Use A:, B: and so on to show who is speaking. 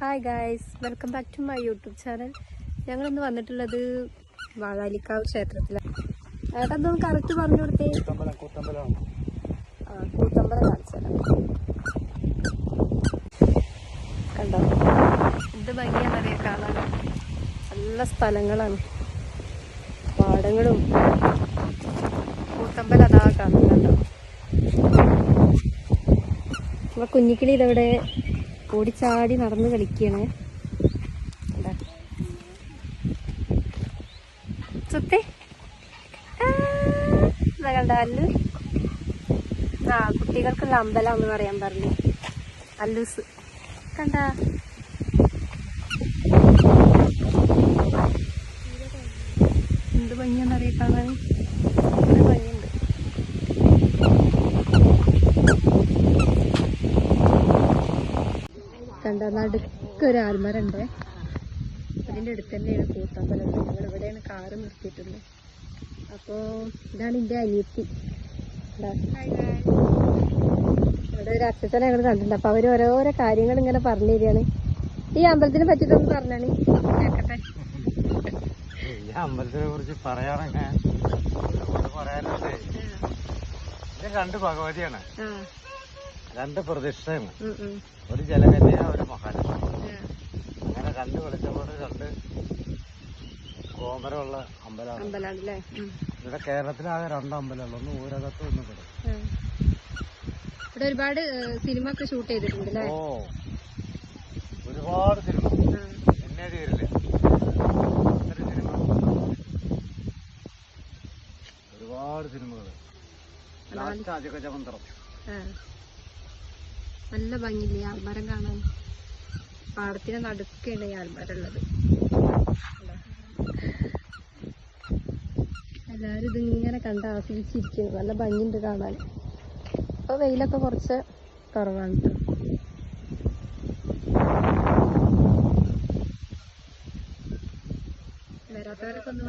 A: Hi guys, welcome back to my YouTube channel. ഞങ്ങളിന്ന് വന്നിട്ടുള്ളത് വാഴാലിക്കാവ് ക്ഷേത്രത്തിലാണ്. ഏട്ടൊന്നും കറക്റ്റ് പറഞ്ഞു കൊടുത്തേ. കൂത്തമ്പലം കാണിച്ചത് കണ്ടോ? എന്ത് ഭംഗിയാണെന്നറിയാം കാണാൻ. നല്ല സ്ഥലങ്ങളാണ്, പാടങ്ങളും. കൂത്തമ്പലം അതാ കാണുന്നുണ്ടോ? നമ്മുടെ കുഞ്ഞിക്കിളി ഇതവിടെ ഓടിച്ചാടി നടന്ന് കളിക്കുകയാണ്. സുത്തേ കണ്ട അല്ലു. കുട്ടികൾക്കുള്ള അമ്പലം എന്ന് പറയാൻ പറഞ്ഞു അല്ലൂസ്. കണ്ട എന്ത് ഭംഗിയാന്നറിയ കാണാൻ. ഭംഗിയുണ്ട്. കണ്ട നടുക്കൊരു ആൽമരണ്ട്. അതിൻ്റെ അടുത്ത് തന്നെയാണ് കൂത്തമ്പലം. ഞങ്ങൾ ഇവിടെയാണ് കാറ് നിർത്തിയിട്ടുണ്ട്. അപ്പോൾ ഇതാണ് എൻ്റെ അനിയത്തി. ഇവിടെ ഒരു അച്ഛനെ ഞങ്ങൾ കണ്ടിട്ടുണ്ട്. അപ്പോൾ അവർ ഓരോരോ കാര്യങ്ങൾ ഇങ്ങനെ പറഞ്ഞു തരികയാണ്. ഈ അമ്പലത്തിനെ പറ്റിയിട്ടൊന്ന് പറഞ്ഞാണ് കേൾക്കട്ടെ.
B: ഈ അമ്പലത്തിനെ കുറിച്ച് പറയാനൊക്കെ പറയാനുണ്ട്. ഇത് രണ്ട് ഭഗവതിയാണ്, രണ്ട് പ്രതിഷ്ഠയാണ്. ഒരു ജലകന്യ, ഒരു മഹാലക്ഷ്മി. അങ്ങനെ രണ്ട് വെളിച്ചപ്പാട്, രണ്ട് കോമരമുള്ള അമ്പലമാണ്. ഇവിടെ കേരളത്തിലാകെ രണ്ട് അമ്പലമുള്ളൂ. ഒന്ന് ഊരകത്ത്, ഒന്ന് ഇവിടെ.
A: ഇവിടെ ഒരുപാട് സിനിമ ഒക്കെ ഷൂട്ട് ചെയ്തിട്ടുണ്ട്.
B: ഓ, ഒരുപാട് സിനിമ എന്നെ തീരില്ല. സിനിമ, ഒരുപാട് സിനിമകള്. അജഗജമന്ത്രം.
A: നല്ല ഭംഗിയില്ലേ ആൽമരം കാണാൻ. പാടത്തിന് നടുക്കാണ് ഈ ആൽമരം ഉള്ളത്. എല്ലാവരും ഇതിങ്ങനെ കണ്ട് ആസ്വദിച്ചിരിക്കുന്നു. നല്ല ഭംഗിയുണ്ട് കാണാൻ. ഇപ്പോൾ വെയിലൊക്കെ കുറച്ച് കുറവാണ്. വരാത്തവരൊക്കെ ഒന്ന്